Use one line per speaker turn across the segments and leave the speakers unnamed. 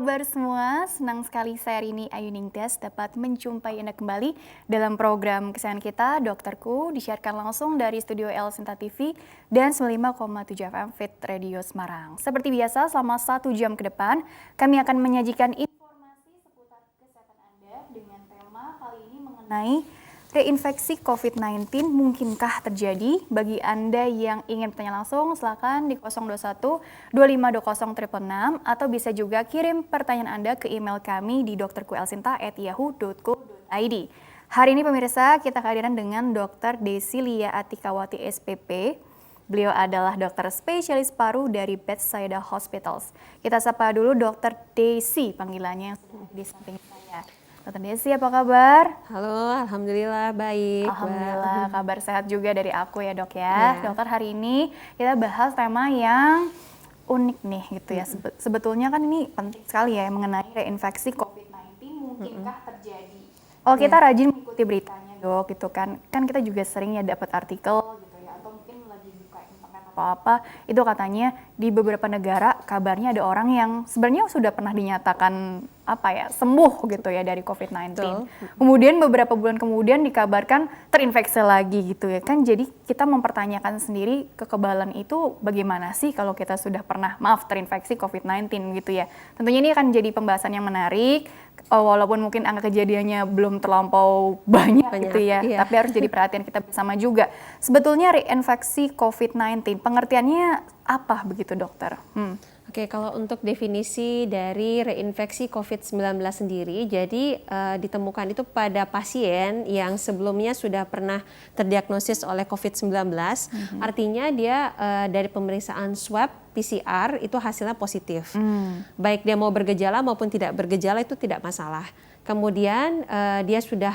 kabar semua? Senang sekali saya Rini Ayu Ningtyas dapat menjumpai Anda kembali dalam program kesayangan kita, Dokterku, disiarkan langsung dari Studio L Sinta TV dan 95,7 FM Fit Radio Semarang. Seperti biasa, selama 1 jam ke depan, kami akan menyajikan informasi seputar kesehatan Anda dengan tema kali ini mengenai reinfeksi COVID-19 mungkinkah terjadi? Bagi Anda yang ingin bertanya langsung, silakan di 021 2520 666 atau bisa juga kirim pertanyaan Anda ke email kami di dokterkuelsinta@yahoo.co.id. Hari ini pemirsa, kita kehadiran dengan Dr. Desilia Atikawati SPP. Beliau adalah dokter spesialis paru dari Bethsaida Hospitals. Kita sapa dulu Dr. Desi, panggilannya yang sudah di samping saya. Dr. Desi, apa kabar?
Halo, alhamdulillah baik.
Alhamdulillah, kabar sehat juga dari aku ya dok ya. Dokter, hari ini kita bahas tema yang unik nih gitu ya. Sebetulnya kan ini penting sekali ya mengenai reinfeksi COVID-19 mungkinkah terjadi. Oh, kita rajin mengikuti beritanya dok gitu kan. Kan kita juga sering ya dapat artikel gitu ya, atau mungkin lagi buka internet atau apa, itu katanya di beberapa negara kabarnya ada orang yang sebenarnya sudah pernah dinyatakan sembuh gitu ya dari COVID-19. Betul. Kemudian beberapa bulan kemudian dikabarkan terinfeksi lagi gitu ya kan. Jadi kita mempertanyakan sendiri kekebalan itu bagaimana sih kalau kita sudah pernah terinfeksi COVID-19 gitu ya. Tentunya ini akan jadi pembahasan yang menarik walaupun mungkin angka kejadiannya belum terlampau banyak gitu ya. Iya. Tapi harus jadi perhatian kita bersama juga. Sebetulnya reinfeksi COVID-19 pengertiannya apa begitu dokter?
Oke, kalau untuk definisi dari reinfeksi COVID-19 sendiri, jadi ditemukan itu pada pasien yang sebelumnya sudah pernah terdiagnosis oleh COVID-19, artinya dia dari pemeriksaan swab PCR itu hasilnya positif. Baik dia mau bergejala maupun tidak bergejala itu tidak masalah. Kemudian dia sudah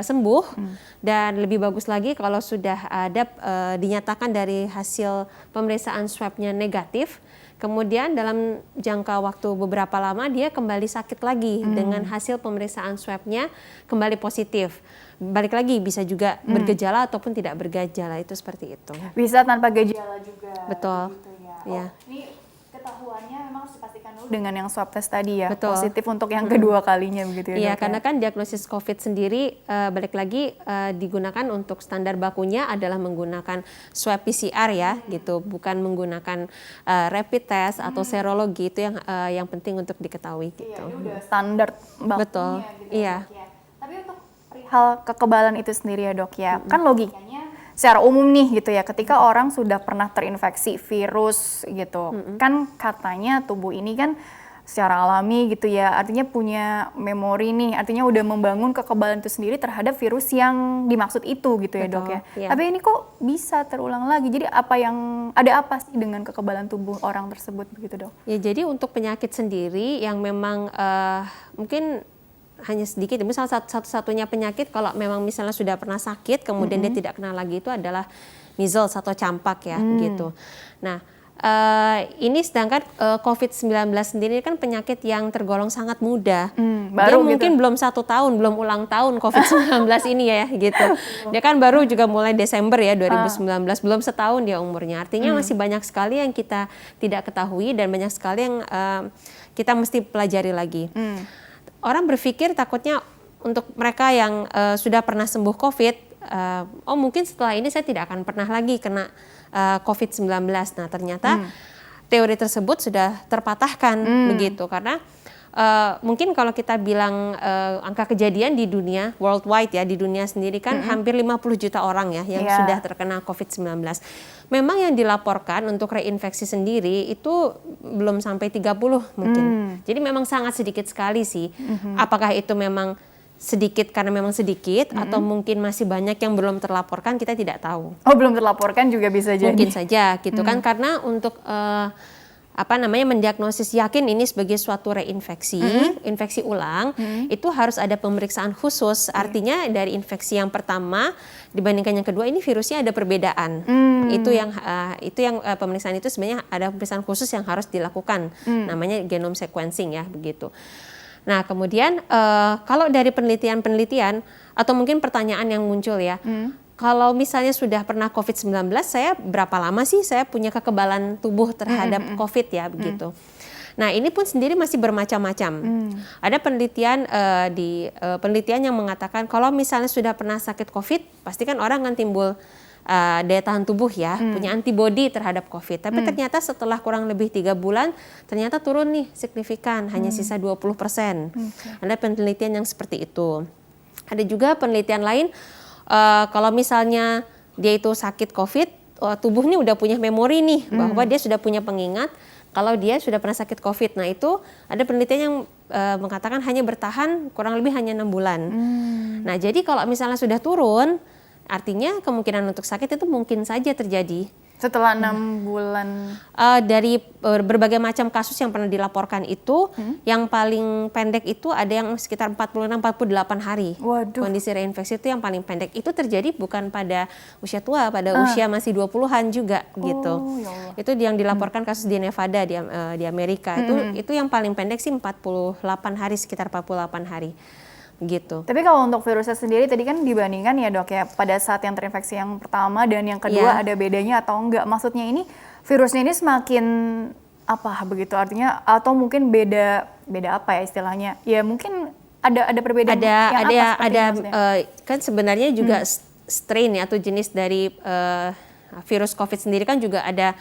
sembuh dan lebih bagus lagi kalau sudah ada dinyatakan dari hasil pemeriksaan swabnya negatif. Kemudian dalam jangka waktu beberapa lama dia kembali sakit lagi dengan hasil pemeriksaan swabnya kembali positif. Balik lagi bisa juga bergejala ataupun tidak bergejala, itu seperti itu.
Bisa tanpa gejala juga.
Betul.
Gitu ya.
Ya.
Ini ketahuannya memang harus dipastikan dulu dengan yang swab test tadi ya.
Betul.
Positif untuk yang kedua kalinya begitu ya.
Iya, karena kan diagnosis COVID sendiri balik lagi digunakan untuk standar bakunya adalah menggunakan swab PCR ya gitu, bukan menggunakan rapid test atau serologi. Itu yang penting untuk diketahui gitu.
Iya, ini udah standar bakunya.
Betul.
Gitu
iya.
Ya. Tapi untuk perihal kekebalan itu sendiri ya dok ya, kan logikanya secara umum nih gitu ya, ketika orang sudah pernah terinfeksi virus gitu, kan katanya tubuh ini kan secara alami gitu ya, artinya punya memori nih, artinya udah membangun kekebalan itu sendiri terhadap virus yang dimaksud itu gitu ya. Betul, dok ya. Iya. Tapi ini kok bisa terulang lagi, jadi ada apa sih dengan kekebalan tubuh orang tersebut begitu dok?
Ya jadi untuk penyakit sendiri yang memang mungkin hanya sedikit, misal satu-satunya penyakit kalau memang misalnya sudah pernah sakit kemudian dia tidak kena lagi itu adalah measles atau campak ya gitu. Nah ini sedangkan COVID-19 sendiri kan penyakit yang tergolong sangat muda. Baru dia mungkin belum 1 tahun, belum ulang tahun COVID-19 ini ya gitu. Dia kan baru juga mulai Desember ya 2019, belum setahun dia umurnya. Artinya masih banyak sekali yang kita tidak ketahui dan banyak sekali yang kita mesti pelajari lagi. Orang berpikir takutnya untuk mereka yang sudah pernah sembuh COVID, mungkin setelah ini saya tidak akan pernah lagi kena COVID-19. Nah ternyata teori tersebut sudah terpatahkan begitu, karena mungkin kalau kita bilang angka kejadian di dunia worldwide ya, di dunia sendiri kan hampir 50 juta orang ya yang sudah terkena COVID-19. Memang yang dilaporkan untuk reinfeksi sendiri itu belum sampai 30 mungkin. Jadi memang sangat sedikit sekali sih. Apakah itu memang sedikit karena memang sedikit atau mungkin masih banyak yang belum terlaporkan, kita tidak tahu.
Oh, belum terlaporkan juga bisa jadi.
Mungkin saja gitu kan, karena untuk mendiagnosis yakin ini sebagai suatu reinfeksi, infeksi ulang, itu harus ada pemeriksaan khusus. Artinya dari infeksi yang pertama dibandingkan yang kedua ini virusnya ada perbedaan. Itu yang pemeriksaan itu sebenarnya ada pemeriksaan khusus yang harus dilakukan. Namanya genome sequencing ya begitu. Nah kemudian kalau dari penelitian atau mungkin pertanyaan yang muncul ya. Kalau misalnya sudah pernah COVID-19, saya berapa lama sih saya punya kekebalan tubuh terhadap COVID ya begitu. Nah, ini pun sendiri masih bermacam-macam. Ada penelitian yang mengatakan kalau misalnya sudah pernah sakit COVID, pasti kan orang akan timbul daya tahan tubuh ya, punya antibodi terhadap COVID. Tapi ternyata setelah kurang lebih 3 bulan, ternyata turun nih signifikan, hanya sisa 20%. Ada penelitian yang seperti itu. Ada juga penelitian lain, kalau misalnya dia itu sakit COVID, tubuh ini udah punya memori nih, bahwa dia sudah punya pengingat kalau dia sudah pernah sakit COVID. Nah, itu ada penelitian yang mengatakan hanya bertahan kurang lebih hanya 6 bulan. Nah, jadi kalau misalnya sudah turun, artinya kemungkinan untuk sakit itu mungkin saja terjadi.
Setelah 6 bulan.
Dari berbagai macam kasus yang pernah dilaporkan itu, yang paling pendek itu ada yang sekitar 46-48 hari.
Waduh.
Kondisi reinfeksi itu yang paling pendek. Itu terjadi bukan pada usia tua, pada usia masih 20-an juga gitu.
Ya Allah.
Itu yang dilaporkan kasus di Nevada di Amerika. Itu yang paling pendek sih 48 hari, sekitar 48 hari. Gitu.
Tapi kalau untuk virusnya sendiri tadi kan dibandingkan ya dok ya, pada saat yang terinfeksi yang pertama dan yang kedua ada bedanya atau enggak? Maksudnya ini virusnya ini semakin apa begitu artinya, atau mungkin beda apa ya istilahnya? Ya mungkin ada perbedaan kan sebenarnya juga strain ya, atau jenis dari virus COVID sendiri kan juga ada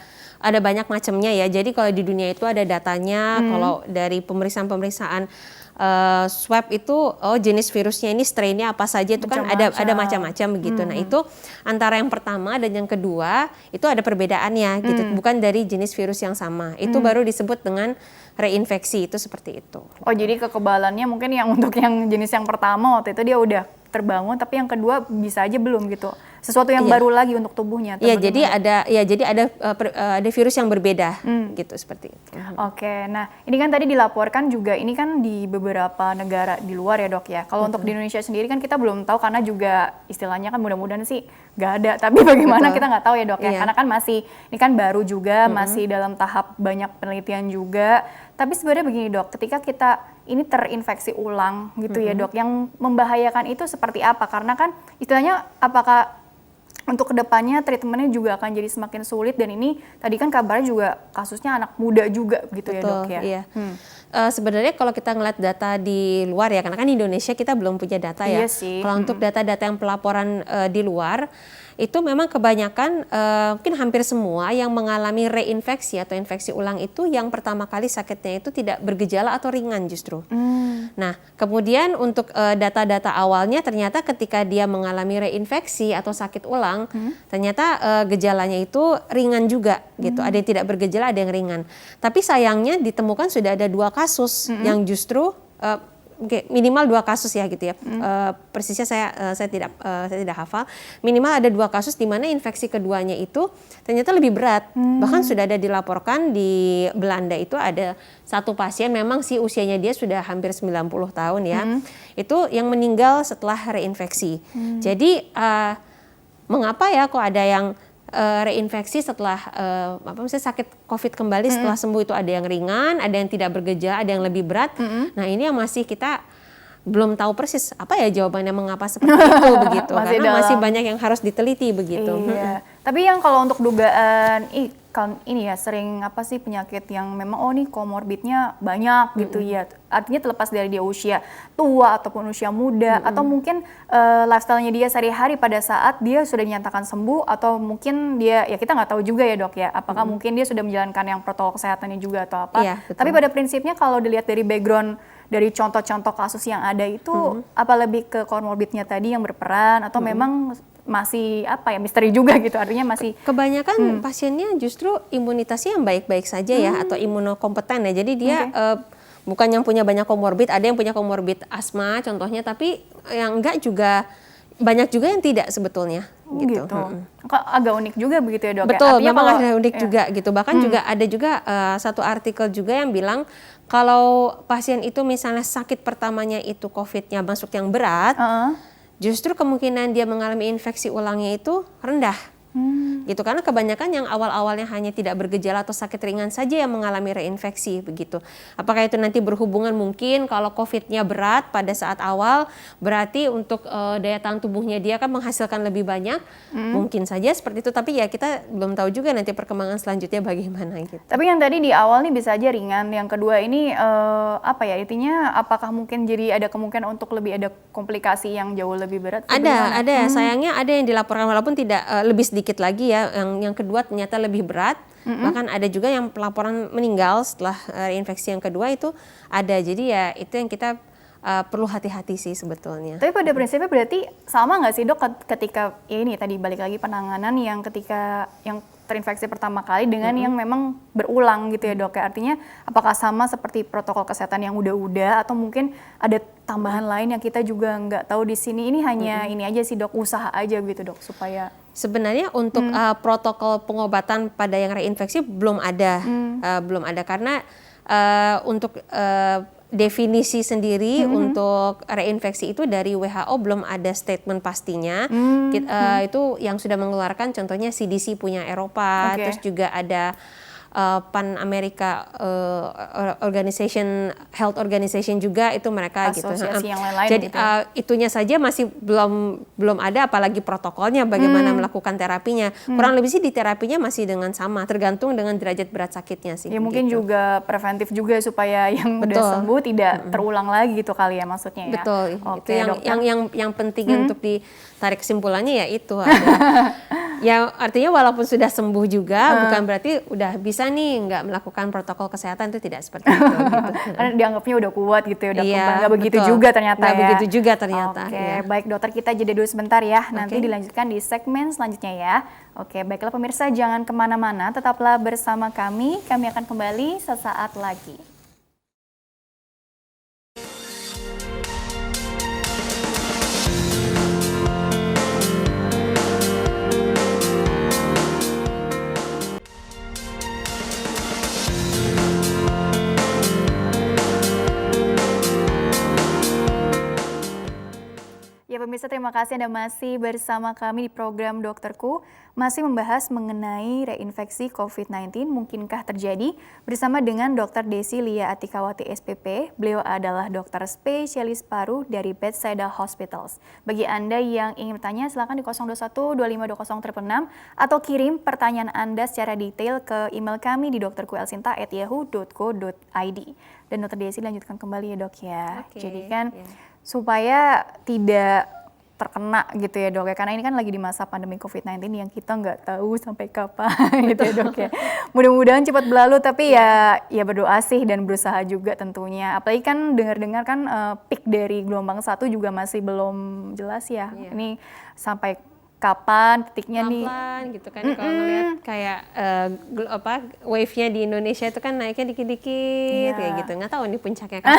banyak macamnya ya. Jadi kalau di dunia itu ada datanya, kalau dari pemeriksaan swab itu jenis virusnya ini strainnya apa saja itu kan ada macam-macam begitu. Nah, itu antara yang pertama dan yang kedua itu ada perbedaannya gitu, bukan dari jenis virus yang sama. Itu baru disebut dengan reinfeksi, itu seperti itu. Oh, jadi kekebalannya mungkin yang untuk yang jenis yang pertama waktu itu dia udah terbangun, tapi yang kedua bisa aja belum gitu. Sesuatu yang baru lagi untuk tubuhnya.
Iya, jadi ada virus yang berbeda gitu, seperti itu.
Oke, nah ini kan tadi dilaporkan juga, ini kan di beberapa negara di luar ya dok ya. Kalau untuk di Indonesia sendiri kan kita belum tahu, karena juga istilahnya kan mudah-mudahan sih nggak ada. Tapi bagaimana kita nggak tahu ya dok ya, karena kan ini kan baru juga, masih dalam tahap banyak penelitian juga. Tapi sebenarnya begini dok, ketika kita ini terinfeksi ulang gitu ya dok, yang membahayakan itu seperti apa? Karena kan istilahnya apakah untuk kedepannya treatmentnya juga akan jadi semakin sulit, dan ini tadi kan kabarnya juga kasusnya anak muda juga gitu. Betul, ya dok ya. Iya.
Sebenarnya kalau kita ngeliat data di luar ya, karena kan Indonesia kita belum punya data ya.
Iya sih.
Kalau untuk data-data yang pelaporan di luar, itu memang kebanyakan mungkin hampir semua yang mengalami reinfeksi atau infeksi ulang itu yang pertama kali sakitnya itu tidak bergejala atau ringan justru. Nah, kemudian untuk data-data awalnya ternyata ketika dia mengalami reinfeksi atau sakit ulang, ternyata gejalanya itu ringan juga gitu. Ada yang tidak bergejala, ada yang ringan. Tapi sayangnya ditemukan sudah ada 2 kasus yang justru minimal 2 kasus ya gitu ya. Persisnya saya tidak hafal. Minimal ada 2 kasus di mana infeksi keduanya itu ternyata lebih berat. Bahkan sudah ada dilaporkan di Belanda itu ada 1 pasien, memang sih usianya dia sudah hampir 90 tahun ya. Itu yang meninggal setelah reinfeksi. Jadi mengapa ya kok ada yang reinfeksi setelah misalnya sakit COVID kembali setelah sembuh, itu ada yang ringan, ada yang tidak bergejala, ada yang lebih berat. Nah, ini yang masih kita belum tahu persis apa ya jawabannya mengapa seperti itu begitu. Karena masih banyak yang harus diteliti begitu.
Iya. Tapi yang kalau untuk dugaan ini ya, sering apa sih penyakit yang memang nih komorbidnya banyak gitu ya. Artinya terlepas dari dia usia tua ataupun usia muda, atau mungkin lifestyle-nya dia sehari-hari pada saat dia sudah dinyatakan sembuh, atau mungkin dia ya kita nggak tahu juga ya dok ya, apakah mungkin dia sudah menjalankan yang protokol kesehatannya juga atau apa.
Iya,
tapi pada prinsipnya kalau dilihat dari background dari contoh-contoh kasus yang ada itu, apa lebih ke komorbidnya tadi yang berperan, atau memang masih apa ya, misteri juga gitu, artinya masih
kebanyakan pasiennya justru imunitasnya yang baik-baik saja ya, atau imunokompeten ya. Jadi dia bukan yang punya banyak komorbid, ada yang punya komorbid asma contohnya, tapi yang enggak juga banyak juga yang tidak sebetulnya gitu.
Agak unik juga begitu ya dok.
Betul, memang ada unik juga gitu. Bahkan juga ada juga satu artikel juga yang bilang kalau pasien itu misalnya sakit pertamanya itu COVID-nya masuk yang berat, justru kemungkinan dia mengalami infeksi ulangnya itu rendah. gitu, karena kebanyakan yang awal-awalnya hanya tidak bergejala atau sakit ringan saja yang mengalami reinfeksi begitu. Apakah itu nanti berhubungan, mungkin kalau COVID-nya berat pada saat awal, berarti untuk daya tahan tubuhnya dia kan menghasilkan lebih banyak, mungkin saja seperti itu, tapi ya kita belum tahu juga nanti perkembangan selanjutnya bagaimana gitu.
Tapi yang tadi di awal nih bisa aja ringan, yang kedua ini apa ya, intinya apakah mungkin jadi ada kemungkinan untuk lebih ada komplikasi yang jauh lebih berat?
Ada. Sayangnya ada yang dilaporkan walaupun tidak lebih sedikit lagi ya. Yang kedua ternyata lebih berat. Bahkan ada juga yang pelaporan meninggal setelah reinfeksi yang kedua itu ada. Jadi ya itu yang kita perlu hati-hati sih sebetulnya.
Tapi pada prinsipnya berarti sama nggak sih dok ketika ya ini tadi balik lagi penanganan yang ketika yang terinfeksi pertama kali dengan yang memang berulang gitu ya dok ya, artinya apakah sama seperti protokol kesehatan yang udah atau mungkin ada tambahan lain yang kita juga nggak tahu di sini, ini hanya ini aja sih dok, usaha aja gitu dok supaya
sebenarnya untuk protokol pengobatan pada yang reinfeksi belum ada karena untuk definisi sendiri untuk reinfeksi itu dari WHO belum ada statement pastinya. Itu yang sudah mengeluarkan contohnya CDC punya Eropa, terus juga ada Pan America Health Organization juga itu mereka
asosiasi
gitu.
yang lain-lain
Jadi
gitu ya?
itunya saja masih belum ada, apalagi protokolnya bagaimana melakukan terapinya. Kurang lebih sih di terapinya masih dengan sama, tergantung dengan derajat berat sakitnya sih.
Ya mungkin
gitu.
juga preventif juga supaya yang udah sembuh tidak terulang lagi gitu kali ya maksudnya ya.
Betul.
Oke,
itu yang penting untuk ditarik kesimpulannya ya itu. Ya artinya walaupun sudah sembuh juga bukan berarti udah bisa nih nggak melakukan protokol kesehatan, itu tidak seperti itu. Gitu.
Karena dianggapnya udah kuat gitu ya, udah
Iya,
kembang. Nggak begitu
betul.
juga ternyata
Nggak
ya.
begitu juga ternyata.
Oke,
ya.
baik dokter, kita jeda dulu sebentar ya. Nanti dilanjutkan di segmen selanjutnya ya. Oke, baiklah pemirsa, jangan kemana-mana, tetaplah bersama kami. Kami akan kembali sesaat lagi. Ya pemirsa, terima kasih Anda masih bersama kami di program Dokterku, masih membahas mengenai reinfeksi COVID-19 mungkinkah terjadi bersama dengan Dr. Desi Lia Atikawati SPP. Beliau adalah dokter spesialis paru dari Bethesda Hospitals. Bagi Anda yang ingin bertanya silakan di 021 2520 atau kirim pertanyaan Anda secara detail ke email kami di dokterkuelsinta@yahoo.co.id. Dan Dr. Desi lanjutkan kembali ya dok ya. Jadi kan supaya tidak terkena gitu ya dok ya, karena ini kan lagi di masa pandemi COVID-19 yang kita nggak tahu sampai kapan gitu ya dok ya. Mudah-mudahan cepat berlalu, tapi ya berdoa sih dan berusaha juga tentunya. Apalagi kan dengar-dengar kan peak dari gelombang 1 juga masih belum jelas ya. Ini sampai kapan titiknya nih?
Pelan-pelan gitu kan, kalau ngeliat kayak wave-nya di Indonesia itu kan naiknya dikit-dikit kayak gitu, nggak tahu nih puncaknya kapan.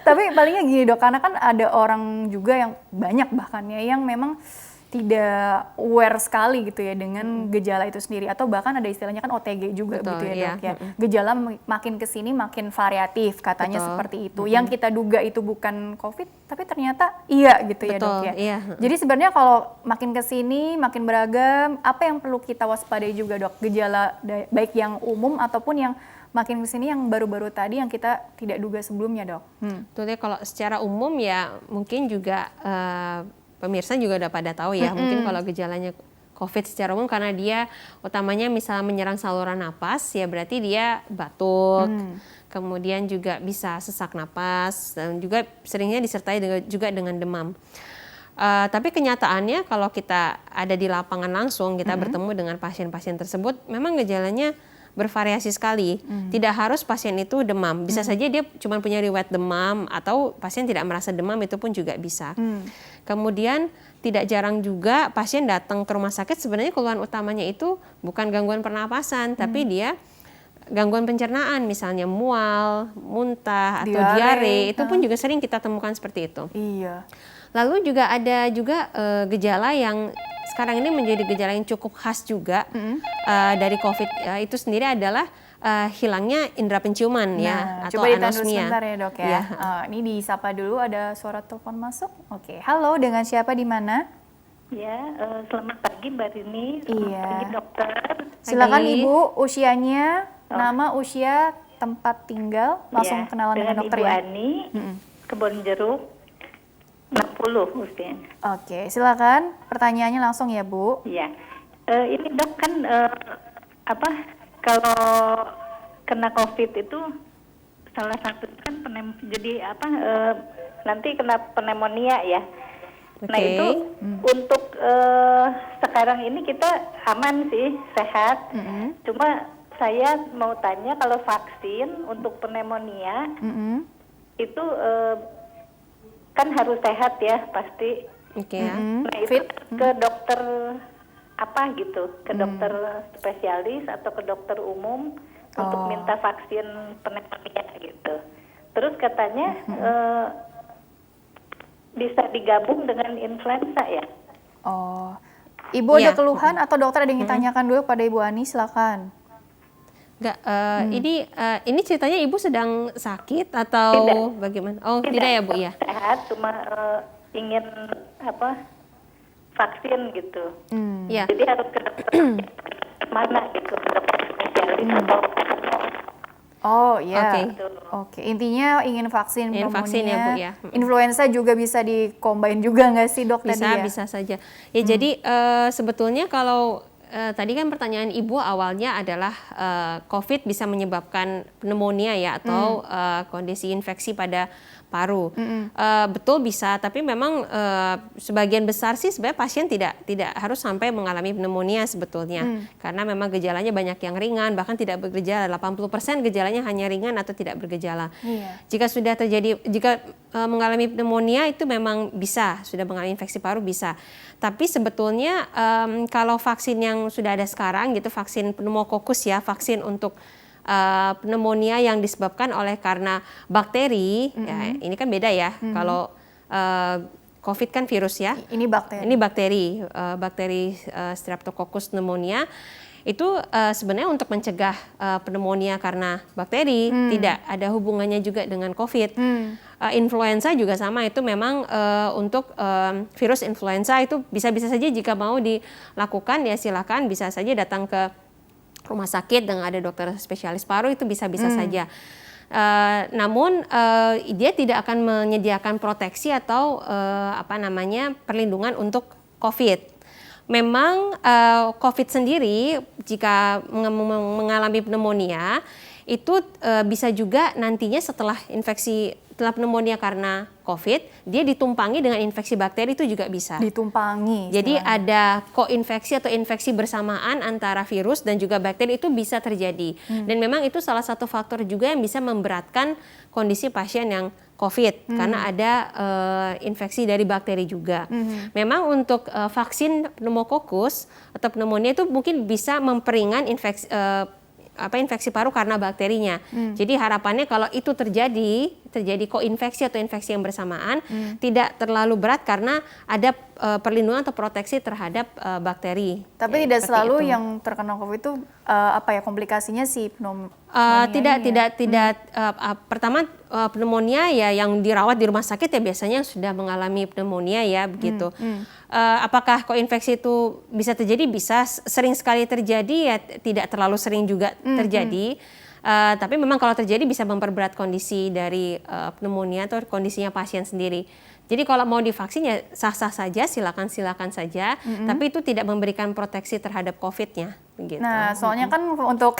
Tapi palingnya gini dok, karena kan ada orang juga yang banyak bahkan ya yang memang tidak aware sekali gitu ya dengan gejala itu sendiri, atau bahkan ada istilahnya kan OTG juga. Betul, gitu ya dok ya. Gejala makin kesini makin variatif katanya. Betul. Seperti itu. Yang kita duga itu bukan COVID, tapi ternyata iya gitu. Betul, ya dok ya. Iya. Jadi sebenarnya kalau makin kesini makin beragam, apa yang perlu kita waspadai juga dok? Gejala baik yang umum ataupun yang makin kesini yang baru-baru tadi yang kita tidak duga sebelumnya dok.
Tentunya kalau secara umum ya mungkin juga pemirsa juga udah pada tahu ya, mungkin kalau gejalanya COVID secara umum karena dia utamanya misalnya menyerang saluran napas, ya berarti dia batuk, kemudian juga bisa sesak napas, dan juga seringnya disertai juga dengan demam. Tapi kenyataannya kalau kita ada di lapangan langsung, kita bertemu dengan pasien-pasien tersebut, memang gejalanya bervariasi sekali. Tidak harus pasien itu demam, bisa saja dia cuma punya riwayat demam atau pasien tidak merasa demam, itu pun juga bisa. Kemudian tidak jarang juga pasien datang ke rumah sakit sebenarnya keluhan utamanya itu bukan gangguan pernapasan, tapi dia gangguan pencernaan, misalnya mual, muntah, atau diare, itu pun juga sering kita temukan seperti itu.
Iya.
Lalu juga ada juga gejala yang sekarang ini menjadi gejala yang cukup khas juga dari COVID itu sendiri adalah hilangnya indera penciuman ya, atau
coba ditahan dulu
anosmia.
Sebentar ya dok ya. Ini disapa dulu, ada suara telepon masuk. Oke, halo, dengan siapa di mana?
Ya, selamat pagi Mbak Rini. Selamat
Iya.
pagi dokter.
Silakan
Pagi.
Ibu, usianya, nama, usia, tempat tinggal, langsung
Ya,
kenalan dengan dokter
Ibu
ya.
Ani,
Mm-mm.
Kebon Jeruk, 60 usianya.
Oke, silakan pertanyaannya langsung ya Bu.
Ya, ini dok kan kalau kena COVID itu salah satu kan nanti kena pneumonia ya. Nah
Oke.
itu untuk sekarang ini kita aman sih, sehat.
Mm-mm.
Cuma saya mau tanya kalau vaksin untuk pneumonia
Mm-mm.
itu kan harus sehat ya pasti.
Oke ya.
Mm-mm.
Nah itu
Fit.
ke dokter apa gitu, ke dokter spesialis atau ke dokter umum untuk
Oh.
minta vaksin pneumonia gitu. Terus katanya bisa digabung dengan influenza ya.
Oh, Ibu ada
Iya.
keluhan atau dokter ada yang ditanyakan dulu pada Ibu Ani, silakan.
Enggak, ini ceritanya Ibu sedang sakit atau
Tidak.
bagaimana? Oh, tidak ya Bu ya.
Sehat, cuma ingin vaksin gitu.
Ya.
Jadi harus ke dokter mana gitu, ke dokter spesialis atau
Oh iya.
Oke.
Oke, intinya ingin vaksin
Ingin
pneumonia.
vaksin ya, Bu, ya.
Influenza juga bisa dikombain juga nggak sih dok tadi ya?
Bisa saja. Ya jadi sebetulnya kalau tadi kan pertanyaan Ibu awalnya adalah COVID bisa menyebabkan pneumonia ya atau kondisi infeksi pada paru. Betul bisa, tapi memang sebagian besar sih sebenarnya pasien tidak harus sampai mengalami pneumonia sebetulnya. Karena memang gejalanya banyak yang ringan, bahkan tidak bergejala. 80% gejalanya hanya ringan atau tidak bergejala.
Iya.
Jika mengalami pneumonia itu memang bisa, sudah mengalami infeksi paru bisa. Tapi sebetulnya kalau vaksin yang sudah ada sekarang gitu, vaksin pneumokokus ya, vaksin untuk pneumonia yang disebabkan oleh karena bakteri, ya, ini kan beda ya. Kalau COVID kan virus ya.
Ini bakteri.
Ini bakteri Streptococcus pneumonia. Itu sebenarnya untuk mencegah pneumonia karena bakteri, tidak ada hubungannya juga dengan COVID. Influenza juga sama, itu memang untuk virus influenza itu bisa-bisa saja jika mau dilakukan ya silakan, bisa saja datang ke rumah sakit dengan ada dokter spesialis paru, itu bisa-bisa saja. Namun dia tidak akan menyediakan proteksi atau perlindungan untuk COVID. Memang COVID sendiri jika mengalami pneumonia itu bisa juga nantinya setelah pneumonia karena COVID, dia ditumpangi dengan infeksi bakteri, itu juga bisa.
Ditumpangi.
Jadi
istilahnya.
ada koinfeksi atau infeksi bersamaan antara virus dan juga bakteri, itu bisa terjadi. Dan memang itu salah satu faktor juga yang bisa memberatkan kondisi pasien yang COVID karena ada infeksi dari bakteri juga. Memang untuk vaksin pneumokokus atau pneumonia itu mungkin bisa memperingan infeksi paru karena bakterinya. Jadi harapannya kalau itu terjadi koinfeksi atau infeksi yang bersamaan, tidak terlalu berat karena ada perlindungan atau proteksi terhadap bakteri.
Tapi tidak selalu yang terkena COVID itu komplikasinya si pneumonia.
Pertama pneumonia ya yang dirawat di rumah sakit ya biasanya sudah mengalami pneumonia ya begitu. Apakah koinfeksi itu bisa terjadi? Bisa, sering sekali terjadi ya, tidak terlalu sering juga terjadi. Tapi memang kalau terjadi bisa memperberat kondisi dari pneumonia atau kondisinya pasien sendiri. Jadi kalau mau divaksin ya sah-sah saja, silakan saja. Tapi itu tidak memberikan proteksi terhadap COVID-nya. Gitu.
Nah, soalnya kan untuk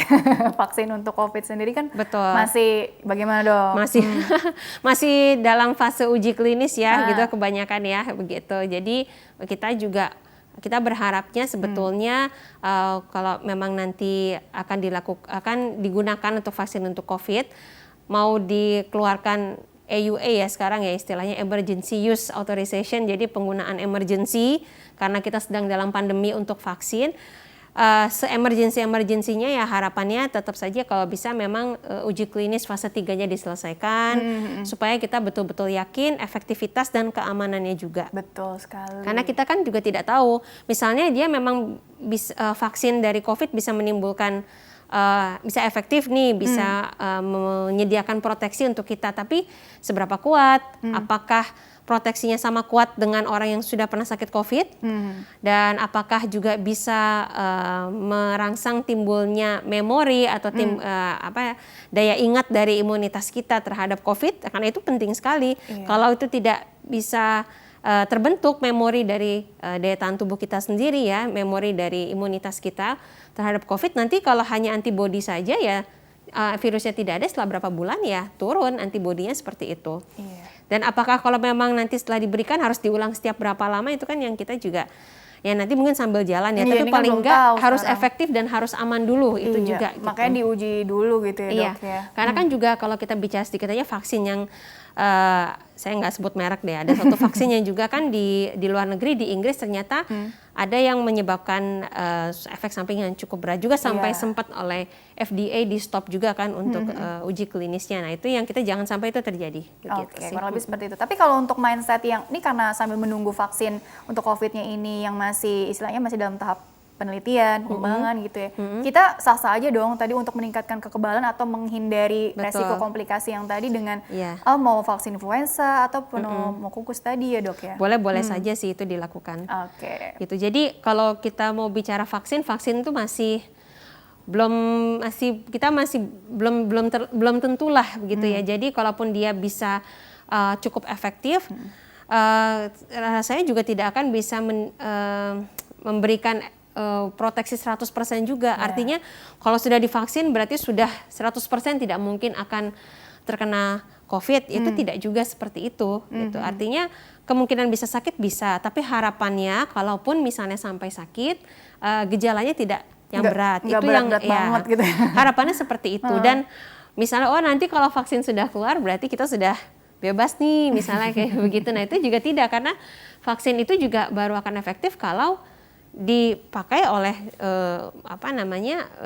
vaksin untuk COVID sendiri kan
Betul.
masih bagaimana dong?
Masih dalam fase uji klinis ya, gitu kebanyakan ya begitu. Jadi kita berharapnya sebetulnya kalau memang nanti akan digunakan untuk vaksin untuk COVID, mau dikeluarkan EUA ya sekarang ya istilahnya Emergency Use Authorization, jadi penggunaan emergency karena kita sedang dalam pandemi untuk vaksin. Se-emergency-emergensinya ya harapannya tetap saja kalau bisa memang uji klinis fase 3-nya diselesaikan supaya kita betul-betul yakin efektivitas dan keamanannya juga.
Betul sekali.
Karena kita kan juga tidak tahu, misalnya dia memang vaksin dari COVID bisa menimbulkan bisa efektif nih, bisa menyediakan proteksi untuk kita, tapi seberapa kuat, apakah proteksinya sama kuat dengan orang yang sudah pernah sakit COVID? Dan apakah juga bisa merangsang timbulnya memori atau daya ingat dari imunitas kita terhadap COVID? Karena itu penting sekali. Kalau itu tidak bisa terbentuk memori dari daya tahan tubuh kita sendiri ya, memori dari imunitas kita terhadap COVID, nanti kalau hanya antibodi saja ya virusnya tidak ada, setelah berapa bulan ya turun antibodinya seperti itu. Dan apakah kalau memang nanti setelah diberikan harus diulang setiap berapa lama, itu kan yang kita juga ya nanti mungkin sambil jalan ya, tapi paling enggak harus efektif dan harus aman dulu itu juga.
Makanya diuji dulu gitu ya dok ya.
Karena kan juga kalau kita bicara sedikit aja vaksin yang saya nggak sebut merek deh, ada satu vaksin yang juga kan di luar negeri, di Inggris ternyata ada yang menyebabkan efek samping yang cukup berat juga sampai sempat oleh FDA di stop juga kan untuk uji klinisnya. Nah itu yang kita jangan sampai itu terjadi.
Oke, kurang lebih seperti itu. Tapi kalau untuk mindset yang ini karena sambil menunggu vaksin untuk COVID-nya ini yang masih istilahnya masih dalam tahap penelitian, pengembangan gitu ya. Kita sah-sah aja dong tadi untuk meningkatkan kekebalan atau menghindari resiko komplikasi yang tadi dengan mau vaksin influenza atau pneumokokus tadi ya dok ya.
Boleh saja sih itu dilakukan. Gitu. Jadi kalau kita mau bicara vaksin itu masih belum tentulah begitu ya. Jadi kalaupun dia bisa cukup efektif, rasanya juga tidak akan bisa memberikan proteksi 100% juga. Artinya kalau sudah divaksin berarti sudah 100% tidak mungkin akan terkena COVID. Itu tidak juga seperti itu. Gitu. Artinya kemungkinan bisa sakit bisa, tapi harapannya kalaupun misalnya sampai sakit, gejalanya tidak yang berat. Itu yang
banget gitu ya.
Harapannya seperti itu. Dan misalnya nanti kalau vaksin sudah keluar berarti kita sudah bebas nih, misalnya kayak begitu. Nah itu juga tidak, karena vaksin itu juga baru akan efektif kalau dipakai oleh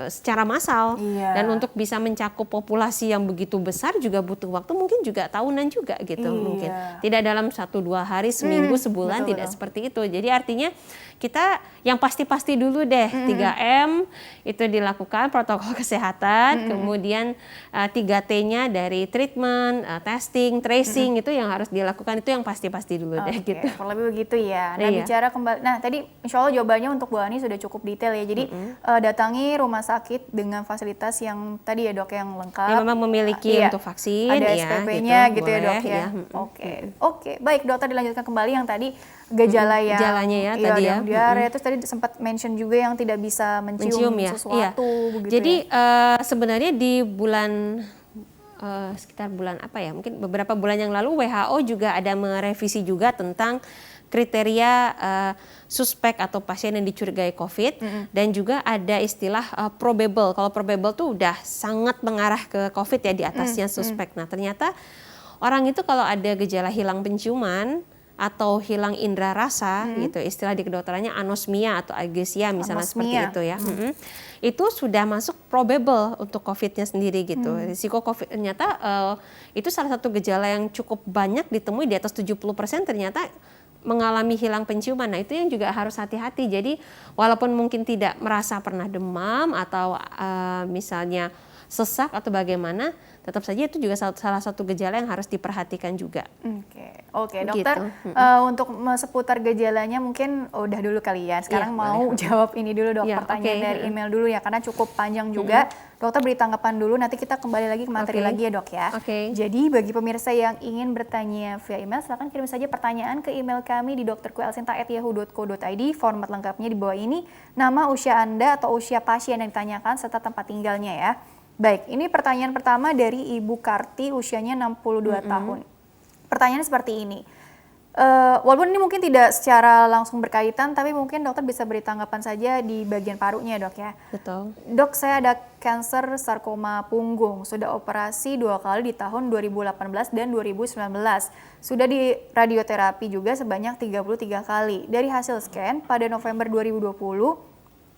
secara massal. Dan untuk bisa mencakup populasi yang begitu besar juga butuh waktu, mungkin juga tahunan juga gitu. Mungkin tidak dalam 1-2 hari, seminggu, sebulan, tidak seperti itu. Jadi artinya kita yang pasti-pasti dulu deh, 3M itu dilakukan, protokol kesehatan, kemudian 3T-nya dari treatment, testing, tracing, itu yang harus dilakukan, itu yang pasti-pasti dulu deh gitu.
Kurang lebih begitu ya. Nah bicara kembali, nah tadi insya Allah jawabannya untuk Bu Ani sudah cukup detail ya. Jadi datangi rumah sakit dengan fasilitas yang tadi ya dok, yang lengkap.
Yang memang memiliki untuk vaksin.
Ada SPP-nya gitu ya dok ya. Oke, baik dokter, dilanjutkan kembali yang tadi gejalanya ya tadi ya. Diare, terus tadi sempat mention juga yang tidak bisa mencium sesuatu begitu.
Jadi sebenarnya di bulan sekitar bulan apa ya, mungkin beberapa bulan yang lalu WHO juga ada merevisi juga tentang kriteria suspek atau pasien yang dicurigai COVID, dan juga ada istilah probable. Kalau probable tuh udah sangat mengarah ke COVID ya, di atasnya suspek. Nah ternyata orang itu kalau ada gejala hilang penciuman atau hilang indera rasa gitu, istilah di kedokterannya anosmia atau ageusia misalnya seperti itu ya, itu sudah masuk probable untuk COVID-nya sendiri gitu. Risiko COVID ternyata itu salah satu gejala yang cukup banyak ditemui, di atas 70% ternyata mengalami hilang penciuman. Nah itu yang juga harus hati-hati. Jadi walaupun mungkin tidak merasa pernah demam atau misalnya sesak atau bagaimana, tetap saja itu juga salah satu gejala yang harus diperhatikan juga.
Oke, dokter, untuk seputar gejalanya mungkin udah dulu kali ya. Sekarang mau jawab ini dulu dok, pertanyaan dari email dulu ya, karena cukup panjang juga. Dokter beri tanggapan dulu, nanti kita kembali lagi ke materi lagi ya dok ya. Jadi bagi pemirsa yang ingin bertanya via email, silakan kirim saja pertanyaan ke email kami di dokterkuelsinta@yahoo.co.id. Format lengkapnya di bawah ini, nama, usia Anda atau usia pasien yang ditanyakan, serta tempat tinggalnya ya. Baik, ini pertanyaan pertama dari Ibu Karti, usianya 62 tahun. Pertanyaannya seperti ini. Walaupun ini mungkin tidak secara langsung berkaitan, tapi mungkin dokter bisa beri tanggapan saja di bagian parunya dok ya.
Betul.
Dok, saya ada kanker sarkoma punggung. Sudah operasi 2 kali di tahun 2018 dan 2019. Sudah di radioterapi juga sebanyak 33 kali. Dari hasil scan pada November 2020,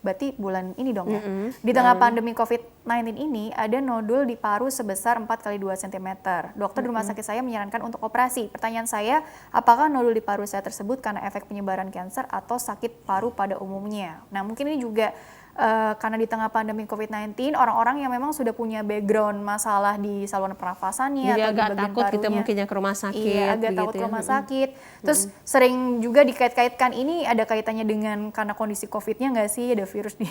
berarti bulan ini dong ya. Di tengah pandemi COVID-19 ini ada nodul di paru sebesar 4 kali 2 cm. Dokter di rumah sakit saya menyarankan untuk operasi. Pertanyaan saya, apakah nodul di paru saya tersebut karena efek penyebaran kanker atau sakit paru pada umumnya? Nah mungkin ini juga karena di tengah pandemi COVID-19 orang-orang yang memang sudah punya background masalah di saluran pernafasannya
Jadi
atau
agak
di bagian
takut gitu
parunya.
mungkin ya ke rumah sakit.
Iya, agak takut
begitu
ke
ya.
rumah sakit. Terus sering juga dikait-kaitkan ini ada kaitannya dengan karena kondisi COVID-nya nggak sih, ada virus di.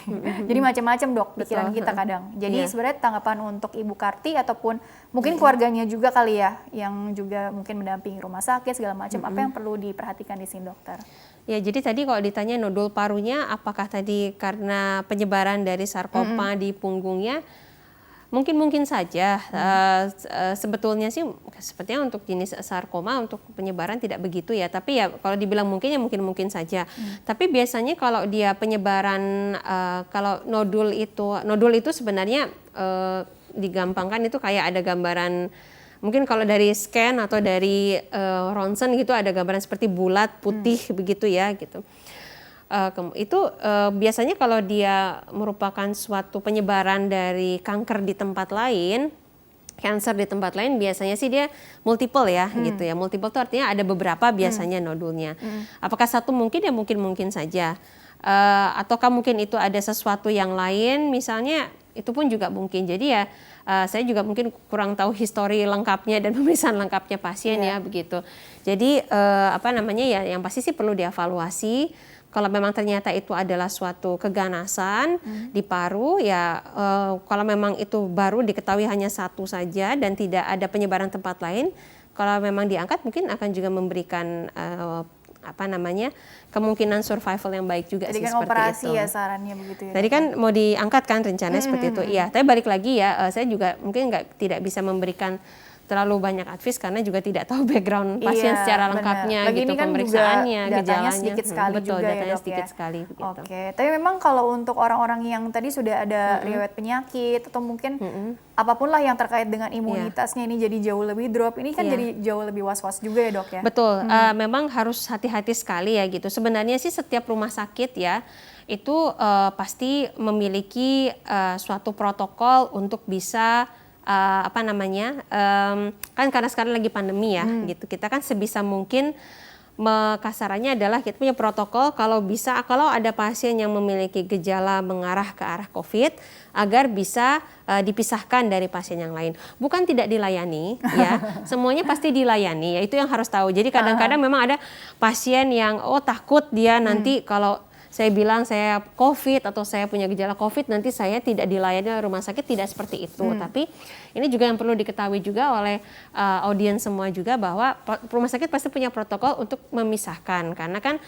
Jadi macam-macam dok pikiran
Betul,
kita kadang. Jadi
Iya.
sebenarnya tanggapan untuk Ibu Karti ataupun mungkin keluarganya juga kali ya yang juga mungkin mendampingi rumah sakit segala macam, apa yang perlu diperhatikan di sini dokter?
Ya, jadi tadi kalau ditanya nodul parunya, apakah tadi karena penyebaran dari sarkoma di punggungnya? Mungkin saja. Sebetulnya sih sepertinya untuk jenis sarkoma untuk penyebaran tidak begitu ya. Tapi ya kalau dibilang mungkin ya mungkin saja. Tapi biasanya kalau dia penyebaran, kalau nodul itu sebenarnya digampangkan itu kayak ada gambaran. Mungkin kalau dari scan atau dari ronsen gitu ada gambaran seperti bulat putih begitu ya gitu. Itu biasanya kalau dia merupakan suatu penyebaran dari kanker di tempat lain, cancer di tempat lain, biasanya sih dia multiple ya gitu ya. Multiple itu artinya ada beberapa biasanya nodulnya. Apakah satu mungkin ya mungkin saja. Ataukah mungkin itu ada sesuatu yang lain misalnya, itu pun juga mungkin. Jadi ya saya juga mungkin kurang tahu histori lengkapnya dan pemeriksaan lengkapnya pasien ya begitu. Jadi ya yang pasti sih perlu dievaluasi. Kalau memang ternyata itu adalah suatu keganasan di paru ya, kalau memang itu baru diketahui hanya satu saja dan tidak ada penyebaran tempat lain, kalau memang diangkat mungkin akan juga memberikan kemungkinan survival yang baik juga.
Jadi
sih
kan
seperti
operasi
itu.
ya sarannya begitu ya.
Tadi kan mau diangkat kan rencananya seperti itu. Iya, tapi balik lagi ya, saya juga mungkin tidak bisa memberikan terlalu banyak advice karena juga tidak tahu background pasien secara lengkapnya
lagi
gitu,
ini kan
pemeriksaannya,
juga datanya
gejalanya.
sedikit sekali
Betul,
juga
datanya
ya dok
sedikit
ya.
sekali begitu.
Oke, tapi memang kalau untuk orang-orang yang tadi sudah ada riwayat penyakit atau mungkin apapun lah yang terkait dengan imunitasnya ini jadi jauh lebih drop, ini kan jadi jauh lebih was-was juga ya dok ya.
Betul, memang harus hati-hati sekali ya gitu. Sebenarnya sih setiap rumah sakit ya itu pasti memiliki suatu protokol untuk bisa kan karena sekarang lagi pandemi ya gitu, kita kan sebisa mungkin kasarannya adalah kita punya protokol kalau ada pasien yang memiliki gejala mengarah ke arah COVID agar bisa dipisahkan dari pasien yang lain. Bukan tidak dilayani ya, semuanya pasti dilayani ya, itu yang harus tahu. Jadi kadang-kadang memang ada pasien yang takut dia nanti kalau saya bilang saya COVID atau saya punya gejala COVID, nanti saya tidak dilayani oleh rumah sakit, tidak seperti itu. Tapi ini juga yang perlu diketahui juga oleh audiens semua juga bahwa rumah sakit pasti punya protokol untuk memisahkan. Karena kan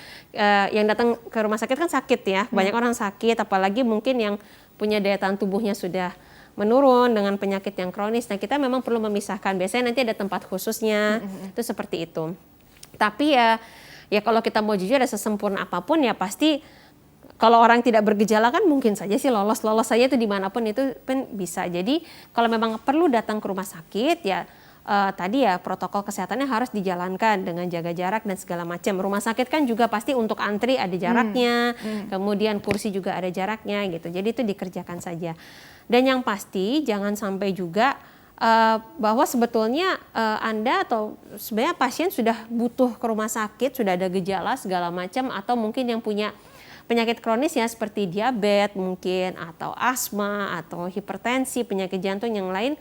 yang datang ke rumah sakit kan sakit ya, banyak orang sakit, apalagi mungkin yang punya daya tahan tubuhnya sudah menurun dengan penyakit yang kronis. Nah kita memang perlu memisahkan, biasanya nanti ada tempat khususnya, itu seperti itu. Tapi ya kalau kita mau jujur, ada sesempurna apapun ya pasti kalau orang tidak bergejala kan mungkin saja sih lolos saja itu dimanapun itu pun bisa. Jadi kalau memang perlu datang ke rumah sakit ya tadi ya protokol kesehatannya harus dijalankan dengan jaga jarak dan segala macam. Rumah sakit kan juga pasti untuk antri ada jaraknya, kemudian kursi juga ada jaraknya gitu. Jadi itu dikerjakan saja. Dan yang pasti jangan sampai juga bahwa sebetulnya Anda atau sebenarnya pasien sudah butuh ke rumah sakit, sudah ada gejala segala macam, atau mungkin yang punya penyakit kronis ya seperti diabetes mungkin, atau asma, atau hipertensi, penyakit jantung yang lain,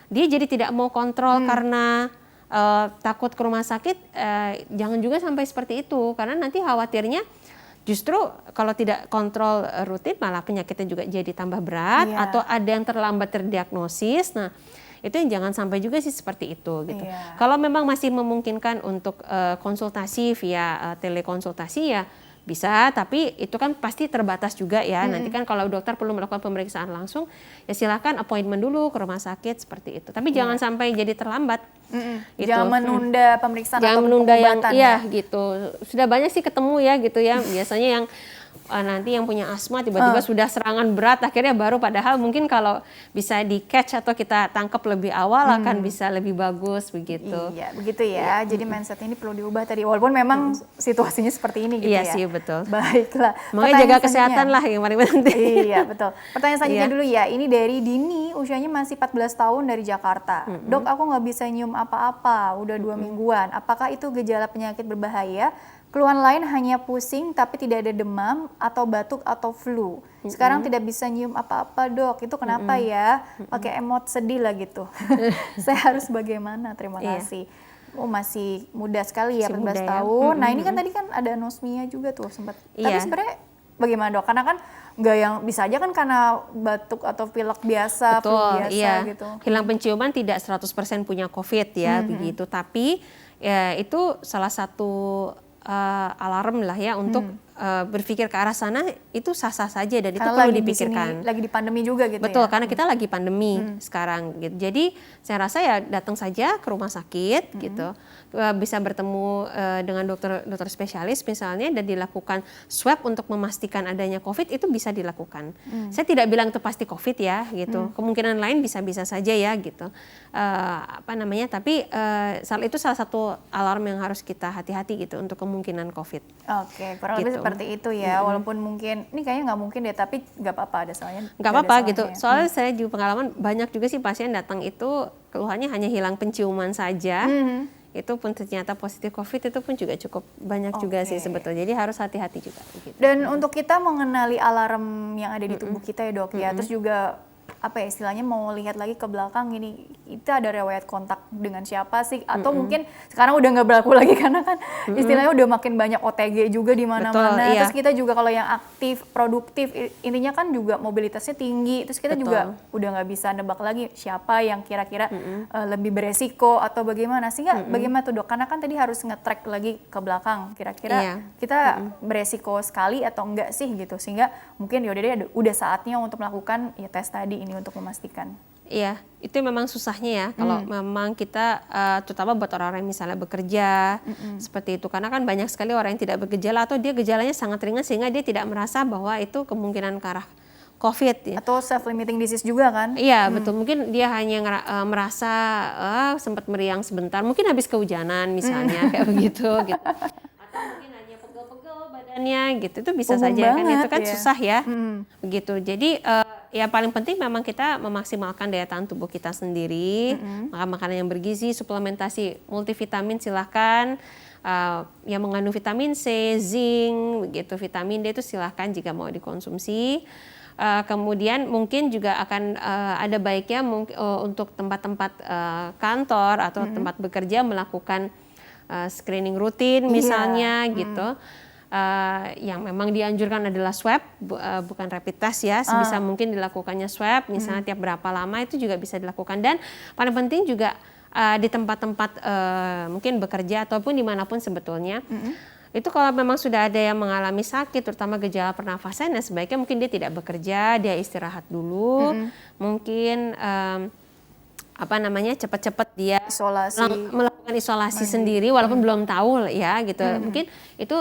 dia jadi tidak mau kontrol karena takut ke rumah sakit, jangan juga sampai seperti itu, karena nanti khawatirnya justru kalau tidak kontrol rutin malah penyakitnya juga jadi tambah berat, atau ada yang terlambat terdiagnosis. Nah itu yang jangan sampai juga sih seperti itu gitu. Kalau memang masih memungkinkan untuk konsultasi via telekonsultasi ya bisa, tapi itu kan pasti terbatas juga ya. Nanti kan kalau dokter perlu melakukan pemeriksaan langsung ya silakan appointment dulu ke rumah sakit seperti itu. Tapi jangan sampai jadi terlambat. Gitu.
Jangan menunda pemeriksaan
jangan
atau
menunda yang
pengobatan
gitu. Sudah banyak sih ketemu ya gitu ya. Biasanya yang nanti yang punya asma tiba-tiba sudah serangan berat akhirnya baru, padahal mungkin kalau bisa di catch atau kita tangkap lebih awal akan bisa lebih bagus begitu.
Iya begitu ya. Jadi mindset ini perlu diubah tadi walaupun memang situasinya seperti ini gitu
Iya
ya.
sih betul.
Baiklah.
Makanya jaga kesehatan lah yang paling penting.
Iya betul. Pertanyaan selanjutnya dulu ya. Ini dari Dini, usianya masih 14 tahun dari Jakarta. Dok, aku nggak bisa nyium apa-apa, udah 2 mingguan. Apakah itu gejala penyakit berbahaya? Keluhan lain hanya pusing tapi tidak ada demam, demam atau batuk atau flu. Sekarang tidak bisa nyium apa-apa dok, itu kenapa ya? Pakai emot sedih lah gitu. Saya harus bagaimana? Terima kasih. Oh masih muda sekali ya,
Masih
14
muda ya.
tahun. Nah ini kan tadi kan ada anosmia juga tuh sempat. Tapi
Iya.
sebenarnya bagaimana dok? Karena kan nggak yang bisa aja kan karena batuk atau pilek biasa, flu
Betul,
biasa
iya.
gitu.
Hilang penciuman tidak 100% punya COVID ya, begitu. Tapi ya, itu salah satu alarm lah ya untuk berpikir ke arah sana, itu sah-sah saja dan itu
Karena
perlu
lagi di
dipikirkan.
sini, lagi di pandemi juga gitu
Betul,
ya.
karena kita lagi pandemi sekarang gitu. Jadi saya rasa ya datang saja ke rumah sakit gitu. Bisa bertemu dengan dokter spesialis misalnya dan dilakukan swab untuk memastikan adanya COVID, itu bisa dilakukan. Saya tidak bilang itu pasti COVID ya gitu. Kemungkinan lain bisa-bisa saja ya gitu. Tapi itu salah satu alarm yang harus kita hati-hati gitu untuk kemungkinan COVID.
Oke, kurang lebih
Gitu.
seperti itu ya. Walaupun mungkin ini kayaknya nggak mungkin deh, tapi nggak apa-apa ada soalnya.
Nggak apa-apa gitu. Soalnya saya juga pengalaman banyak juga sih pasien datang itu keluhannya hanya hilang penciuman saja. Itu pun ternyata positif COVID, itu pun juga cukup banyak juga sih sebetulnya. Jadi harus hati-hati juga. Gitu.
Dan untuk kita mengenali alarm yang ada di tubuh kita ya dok ya, terus juga apa ya istilahnya mau lihat lagi ke belakang ini, kita ada riwayat kontak dengan siapa sih? Atau mungkin sekarang udah nggak berlaku lagi karena kan istilahnya udah makin banyak OTG juga di mana-mana.
Betul, iya.
Terus kita juga kalau yang aktif, produktif, intinya kan juga mobilitasnya tinggi. Terus kita juga udah nggak bisa nebak lagi siapa yang kira-kira lebih beresiko atau bagaimana. Sehingga bagaimana tuh dok? Karena kan tadi harus nge-track lagi ke belakang. Kira-kira kita beresiko sekali atau enggak sih gitu. Sehingga mungkin yaudah deh udah saatnya untuk melakukan ya tes tadi ini untuk memastikan.
Iya, itu memang susahnya ya kalau memang kita terutama buat orang-orang yang misalnya bekerja seperti itu, karena kan banyak sekali orang yang tidak bergejala atau dia gejalanya sangat ringan sehingga dia tidak merasa bahwa itu kemungkinan ke arah COVID ya.
Atau self-limiting disease juga kan?
Iya betul, mungkin dia hanya merasa sempat meriang sebentar, mungkin habis kehujanan misalnya kayak begitu gitu. Atau mungkin hanya pegel-pegel badannya gitu, itu bisa
Umum
saja kan, itu
banget
kan
ya.
susah ya. Begitu, jadi ya paling penting memang kita memaksimalkan daya tahan tubuh kita sendiri, makan makanan yang bergizi, suplementasi multivitamin silahkan, yang mengandung vitamin C, zinc, begitu, vitamin D itu silahkan jika mau dikonsumsi. Kemudian mungkin juga akan ada baiknya untuk tempat-tempat kantor atau tempat bekerja melakukan screening rutin misalnya gitu. Yang memang dianjurkan adalah swab, bukan rapid test ya, sebisa mungkin dilakukannya swab, misalnya tiap berapa lama itu juga bisa dilakukan. Dan paling penting juga di tempat-tempat mungkin bekerja ataupun dimanapun sebetulnya, itu kalau memang sudah ada yang mengalami sakit, terutama gejala pernafasan, ya sebaiknya mungkin dia tidak bekerja, dia istirahat dulu, mungkin cepat-cepat dia melakukan isolasi sendiri walaupun belum tahu ya gitu. Mungkin itu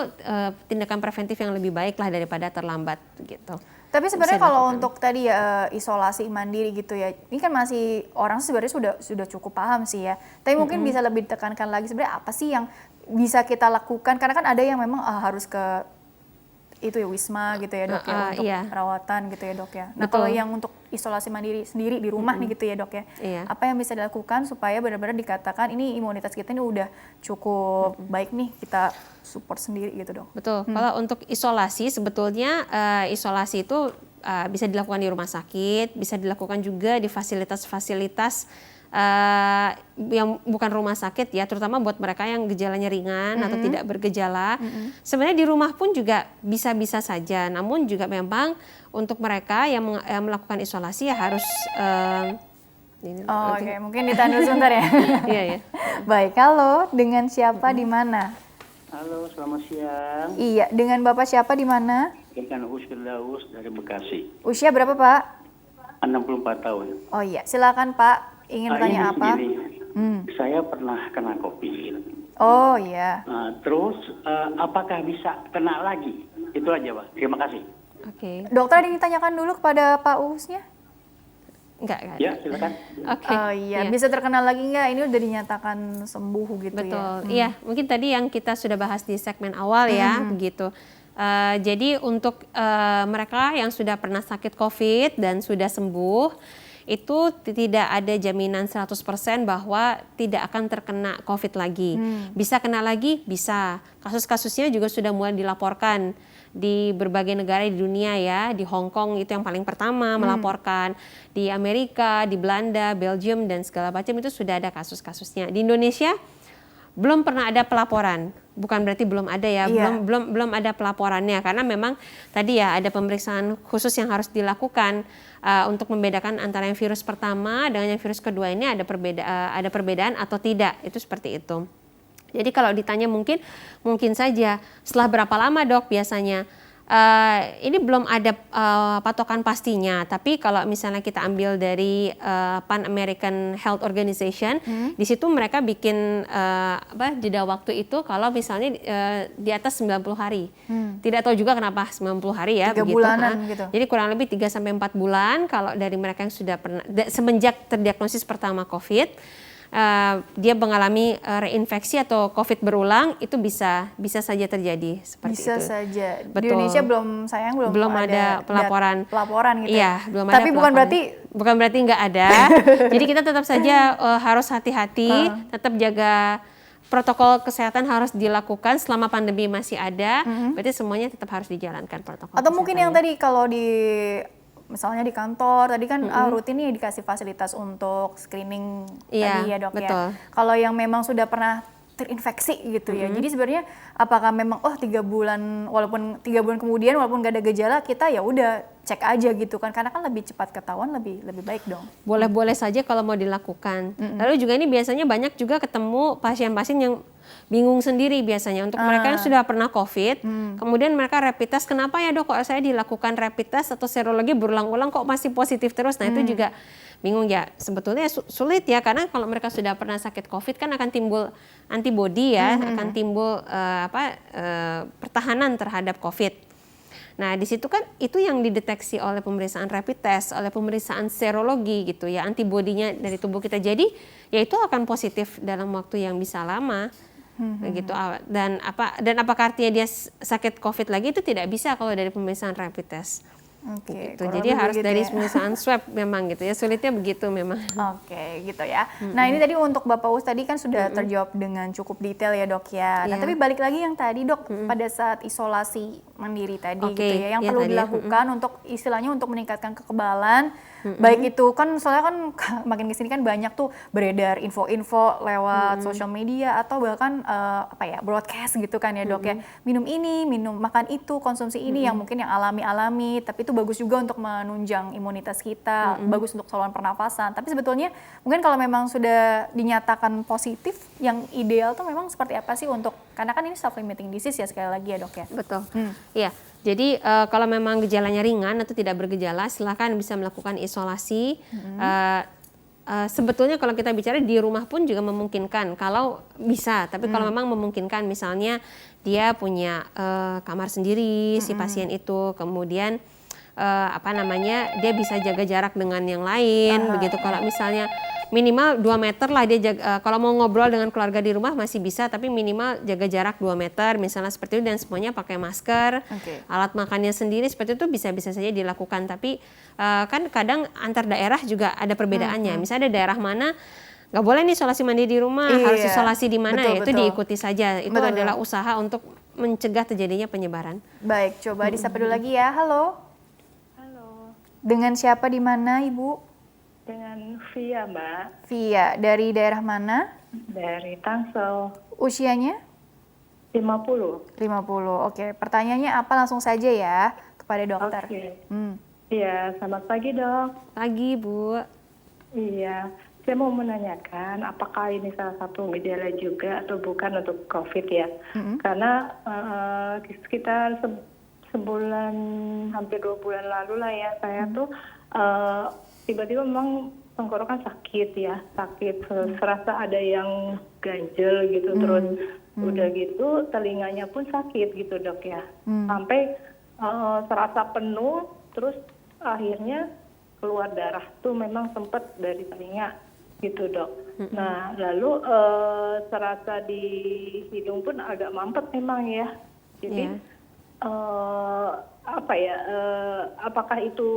tindakan preventif yang lebih baik lah daripada terlambat gitu.
Tapi sebenarnya kalau untuk tadi ya isolasi mandiri gitu ya, ini kan masih orang sebenarnya sudah cukup paham sih ya. Tapi mungkin bisa lebih ditekankan lagi sebenarnya apa sih yang bisa kita lakukan, karena kan ada yang memang harus ke itu ya wisma gitu ya dok ya untuk perawatan gitu ya dok ya. Nah kalau yang untuk isolasi mandiri sendiri di rumah nih gitu ya dok ya, apa yang bisa dilakukan supaya benar-benar dikatakan ini imunitas kita ini udah cukup baik nih, kita support sendiri gitu dok.
Betul. Kalau untuk isolasi sebetulnya isolasi itu bisa dilakukan di rumah sakit, bisa dilakukan juga di fasilitas-fasilitas yang bukan rumah sakit ya, terutama buat mereka yang gejalanya ringan atau tidak bergejala. Sebenarnya di rumah pun juga bisa-bisa saja, namun juga memang untuk mereka yang melakukan isolasi ya harus
Oke, mungkin ditahan dulu sebentar ya.
Iya ya.
Baik, halo, dengan siapa di mana?
Halo, selamat siang.
Iya, dengan Bapak siapa di mana?
Dengan Firdaus dari Bekasi.
Usia berapa Pak?
64 tahun.
Oh iya, silakan Pak. Ingin tanya apa?
Saya pernah kena COVID.
Oh iya.
Terus apakah bisa kena lagi? Itu aja Pak. Terima kasih.
Oke.
Dokter ada yang ditanyakan dulu kepada Pak Uusnya?
Enggak.
Ya, silakan.
Oke.
Oh iya, bisa terkenal lagi nggak? Ini udah dinyatakan sembuh gitu ya?
Betul. Iya, mungkin tadi yang kita sudah bahas di segmen awal ya, begitu. Jadi untuk mereka yang sudah pernah sakit COVID dan sudah sembuh, itu tidak ada jaminan 100% bahwa tidak akan terkena COVID lagi. Bisa kena lagi? Bisa. Kasus-kasusnya juga sudah mulai dilaporkan di berbagai negara di dunia ya. Di Hong Kong itu yang paling pertama melaporkan. Di Amerika, di Belanda, Belgium, dan segala macam itu sudah ada kasus-kasusnya. Di Indonesia belum pernah ada pelaporan, bukan berarti belum ada ya, belum ada pelaporannya karena memang tadi ya ada pemeriksaan khusus yang harus dilakukan untuk membedakan antara yang virus pertama dengan yang virus kedua ini ada perbedaan atau tidak, itu seperti itu. Jadi kalau ditanya mungkin saja setelah berapa lama dok biasanya? Ini belum ada patokan pastinya, tapi kalau misalnya kita ambil dari Pan American Health Organization, di situ mereka bikin jeda waktu itu kalau misalnya di atas 90 hari. Tidak tahu juga kenapa 90 hari ya.
3
begitu.
bulanan gitu.
Jadi kurang lebih 3-4 bulan kalau dari mereka yang sudah pernah, semenjak terdiagnosis pertama COVID, dia mengalami reinfeksi atau COVID berulang, itu bisa saja terjadi seperti
bisa
itu.
saja.
Betul.
Di Indonesia belum
ada pelaporan
gitu.
Iya, belum
Tapi
ada
bukan
pelaporan. berarti nggak ada. Jadi kita tetap saja harus hati-hati, tetap jaga protokol kesehatan harus dilakukan selama pandemi masih ada. Berarti semuanya tetap harus dijalankan protokol.
Atau mungkin yang
kesehatannya.
tadi kalau misalnya di kantor tadi kan rutin nih dikasih fasilitas untuk screening
Iya,
tadi ya dok
betul.
ya. Kalau yang memang sudah pernah terinfeksi gitu ya. Jadi sebenarnya apakah memang 3 bulan walaupun 3 bulan kemudian walaupun nggak ada gejala kita ya udah cek aja gitu kan karena kan lebih cepat ketahuan lebih baik dong.
Boleh-boleh saja kalau mau dilakukan. Lalu juga ini biasanya banyak juga ketemu pasien-pasien yang bingung sendiri biasanya untuk mereka yang sudah pernah COVID, kemudian mereka rapid test, kenapa ya dok kok saya dilakukan rapid test atau serologi berulang-ulang kok masih positif terus, nah itu juga bingung ya, sebetulnya sulit ya karena kalau mereka sudah pernah sakit COVID kan akan timbul antibodi ya, akan timbul pertahanan terhadap COVID. Nah di situ kan itu yang dideteksi oleh pemeriksaan rapid test, oleh pemeriksaan serologi gitu ya, antibodinya dari tubuh kita, jadi ya itu akan positif dalam waktu yang bisa lama. Gitu. Dan apakah artinya dia sakit COVID lagi itu tidak bisa kalau dari pemeriksaan rapid test.
Oke,
Gitu. Jadi harus
gitu
dari
ya.
pemeriksaan swab memang gitu ya, sulitnya begitu memang.
Oke, gitu ya. Nah ini tadi untuk Bapak Us tadi kan sudah terjawab dengan cukup detail ya dok ya. Nah
Iya.
tapi balik lagi yang tadi dok pada saat isolasi mandiri tadi
Oke,
gitu ya, yang
iya
perlu
tadi ya.
dilakukan untuk istilahnya untuk meningkatkan kekebalan. Baik itu kan soalnya kan makin kesini kan banyak tuh beredar info-info lewat sosial media atau bahkan broadcast gitu kan ya dok ya. Minum ini, makan itu, konsumsi ini yang mungkin yang alami-alami, tapi itu bagus juga untuk menunjang imunitas kita, bagus untuk saluran pernafasan. Tapi sebetulnya mungkin kalau memang sudah dinyatakan positif, yang ideal tuh memang seperti apa sih untuk, karena kan ini self-limiting disease ya sekali lagi ya dok ya.
Betul. Iya. Jadi kalau memang gejalanya ringan atau tidak bergejala, silakan bisa melakukan isolasi. Sebetulnya kalau kita bicara di rumah pun juga memungkinkan kalau bisa, tapi kalau memang memungkinkan misalnya dia punya kamar sendiri si pasien itu, kemudian dia bisa jaga jarak dengan yang lain begitu. Kalau misalnya minimal 2 meter lah dia jaga, kalau mau ngobrol dengan keluarga di rumah masih bisa, tapi minimal jaga jarak 2 meter misalnya seperti itu, dan semuanya pakai masker. Alat makannya sendiri seperti itu bisa saja dilakukan, tapi kan kadang antar daerah juga ada perbedaannya. Misalnya ada daerah mana nggak boleh nih isolasi mandiri di rumah, harus isolasi di mana, itu diikuti saja. Itu adalah usaha untuk mencegah terjadinya penyebaran.
Baik, coba disapa dulu lagi ya. Halo.
Halo,
Dengan siapa di mana Ibu?
dengan Via Mbak,
Via, dari daerah mana?
dari Tangsel,
Usianya?
50.
50. Oke, pertanyaannya apa langsung saja ya kepada dokter.
Oke. Iya, selamat pagi dok.
Pagi Bu.
Iya, saya mau menanyakan apakah ini salah satu gejala juga atau bukan untuk COVID ya? Karena sekitar sebulan, hampir 2 bulan lalu lah ya, saya tuh tiba-tiba memang tenggorokan sakit ya, serasa ada yang ganjel gitu, terus udah gitu telinganya pun sakit gitu dok ya, sampai serasa penuh, terus akhirnya keluar darah tuh memang sempat dari telinga gitu dok. Nah lalu serasa di hidung pun agak mampet memang ya, jadi apakah itu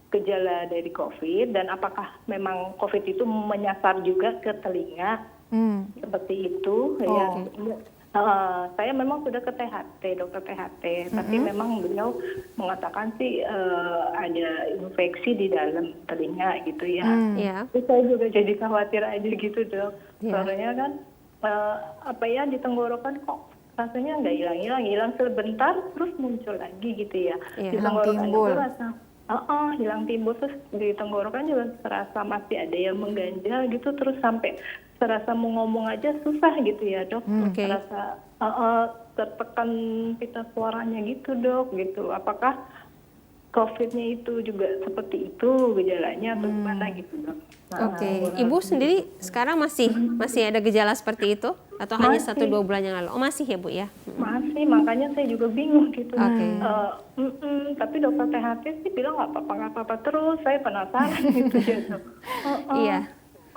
gejala dari COVID dan apakah memang COVID itu menyasar juga ke telinga seperti itu ya. Saya memang sudah ke THT, dokter THT, tapi memang beliau mengatakan sih ada infeksi di dalam telinga gitu ya. Terus saya juga jadi khawatir aja gitu dok, soalnya kan di tenggorokan kok rasanya nggak hilang sebentar terus muncul lagi gitu ya. Di tenggorokan itu rasa hilang timbul, terus di tenggorokan juga terasa masih ada yang mengganjal gitu, terus sampai terasa mau ngomong aja susah gitu ya dok. Terasa tertekan pita suaranya gitu dok gitu. Apakah COVID-nya itu juga seperti itu gejalanya atau gimana gitu dok?
Ibu sendiri sekarang masih ada gejala seperti itu atau hanya 1-2 bulan yang lalu? Oh masih ya Bu ya?
Masih, makanya saya juga bingung gitu. Tapi dokter THT sih bilang nggak apa-apa terus. Saya penasaran gitu ya dok.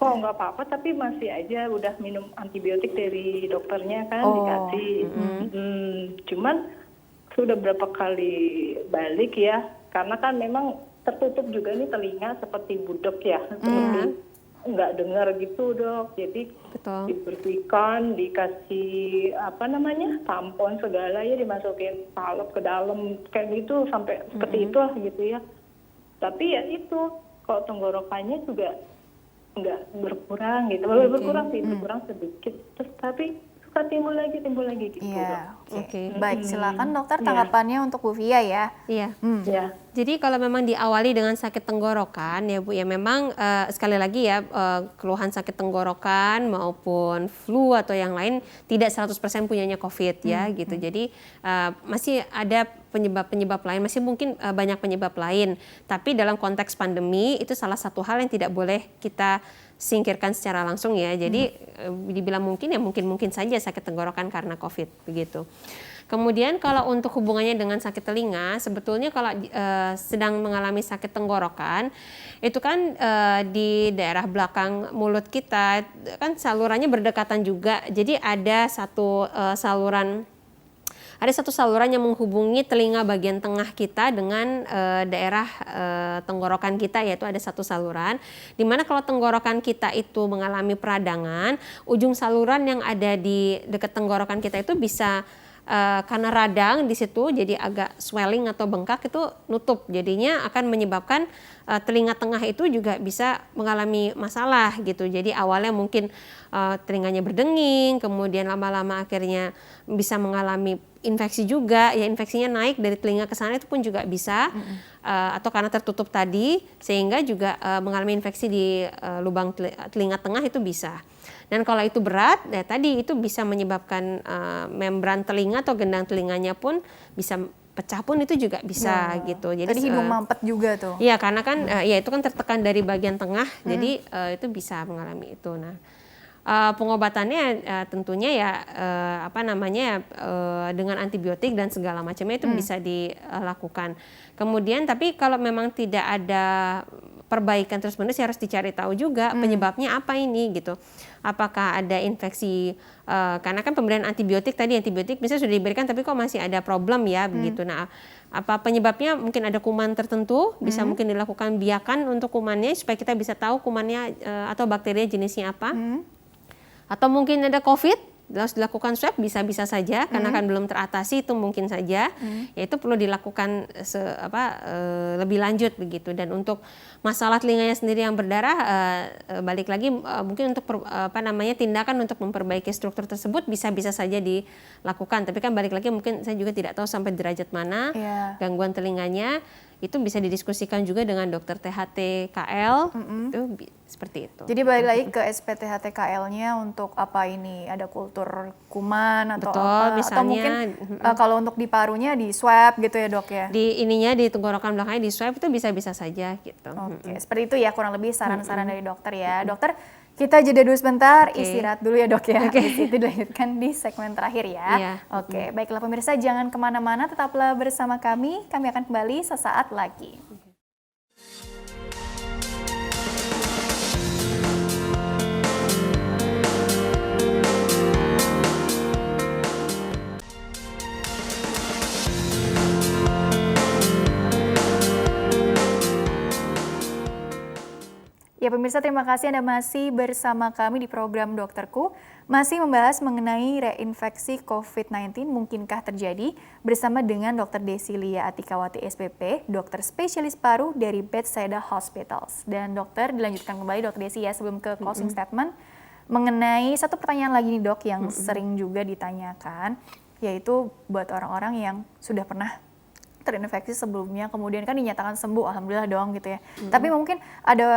Kok nggak apa-apa tapi masih aja udah minum antibiotik dari dokternya kan dikasih. Cuman sudah berapa kali balik ya, karena kan memang tertutup juga nih telinga seperti budek ya, seperti nggak dengar gitu dok. Jadi dibersihkan, dikasih tampon segala ya, dimasukin salep ke dalam kayak gitu sampai seperti itu lah gitu ya. Tapi ya itu kok tenggorokannya juga nggak berkurang gitu, berkurang sedikit, terus tapi suka timbul lagi gitu.
Baik, silakan dokter tanggapannya untuk Bu Via ya.
Jadi kalau memang diawali dengan sakit tenggorokan ya Bu ya, memang sekali lagi ya keluhan sakit tenggorokan maupun flu atau yang lain tidak 100% punyanya COVID ya gitu. Jadi masih ada penyebab lain, masih mungkin banyak penyebab lain. Tapi dalam konteks pandemi itu salah satu hal yang tidak boleh kita singkirkan secara langsung ya. Jadi dibilang mungkin ya mungkin saja sakit tenggorokan karena COVID begitu. Kemudian kalau untuk hubungannya dengan sakit telinga, sebetulnya kalau sedang mengalami sakit tenggorokan, itu kan di daerah belakang mulut kita kan salurannya berdekatan juga. Jadi ada satu saluran yang menghubungi telinga bagian tengah kita dengan daerah tenggorokan kita, yaitu ada satu saluran. Dimana kalau tenggorokan kita itu mengalami peradangan, ujung saluran yang ada di dekat tenggorokan kita itu bisa karena radang di situ jadi agak swelling atau bengkak, itu nutup, jadinya akan menyebabkan telinga tengah itu juga bisa mengalami masalah gitu. Jadi awalnya mungkin telinganya berdenging, kemudian lama-lama akhirnya bisa mengalami infeksi juga ya, infeksinya naik dari telinga ke sana itu pun juga bisa atau karena tertutup tadi sehingga juga mengalami infeksi di lubang telinga tengah itu bisa. Dan kalau itu berat, ya tadi itu bisa menyebabkan membran telinga atau gendang telinganya pun bisa pecah pun itu juga bisa gitu. Jadi
tadi hidung mampet juga tuh.
Iya, karena kan ya itu kan tertekan dari bagian tengah, jadi itu bisa mengalami itu. Nah, pengobatannya tentunya ya dengan antibiotik dan segala macamnya itu bisa dilakukan. Kemudian tapi kalau memang tidak ada perbaikan terus-menerus harus dicari tahu juga penyebabnya apa ini gitu. Apakah ada infeksi karena kan pemberian antibiotik misalnya sudah diberikan tapi kok masih ada problem ya begitu. Nah, apa penyebabnya? Mungkin ada kuman tertentu, bisa mungkin dilakukan biakan untuk kumannya supaya kita bisa tahu kumannya atau bakterinya jenisnya apa. Atau mungkin ada COVID, harus dilakukan swab, bisa-bisa saja karena kan belum teratasi, itu mungkin saja. Ya itu perlu dilakukan lebih lanjut begitu. Dan untuk masalah telinganya sendiri yang berdarah, balik lagi mungkin untuk tindakan untuk memperbaiki struktur tersebut bisa-bisa saja dilakukan. Tapi kan balik lagi mungkin saya juga tidak tahu sampai derajat mana gangguan telinganya. Itu bisa didiskusikan juga dengan dokter THT KL, itu seperti itu.
Jadi balik lagi ke SPTHT KL-nya untuk apa ini, ada kultur kuman atau apa?
Misalnya,
atau mungkin kalau untuk di parunya di swab gitu ya dok ya?
Di tenggorokan belakangnya di swab itu bisa-bisa saja gitu.
Oke, seperti itu ya kurang lebih saran-saran dari dokter ya. Dokter, kita jeda dulu sebentar, istirahat dulu ya dok ya. Habis itu dilanjutkan di segmen terakhir ya. Oke, baiklah pemirsa, jangan kemana-mana, tetaplah bersama kami akan kembali sesaat lagi. pemirsa, terima kasih Anda masih bersama kami di program Dokterku. Masih membahas mengenai reinfeksi COVID-19 mungkinkah terjadi bersama dengan Dr. Desilia Atikawati SPP, dokter spesialis paru dari Bethesda Hospitals. Dan dokter, dilanjutkan kembali Dr. Desi ya sebelum ke closing statement mengenai satu pertanyaan lagi nih dok yang sering juga ditanyakan, yaitu buat orang-orang yang sudah pernah terinfeksi sebelumnya, kemudian kan dinyatakan sembuh, alhamdulillah dong gitu ya. Tapi mungkin ada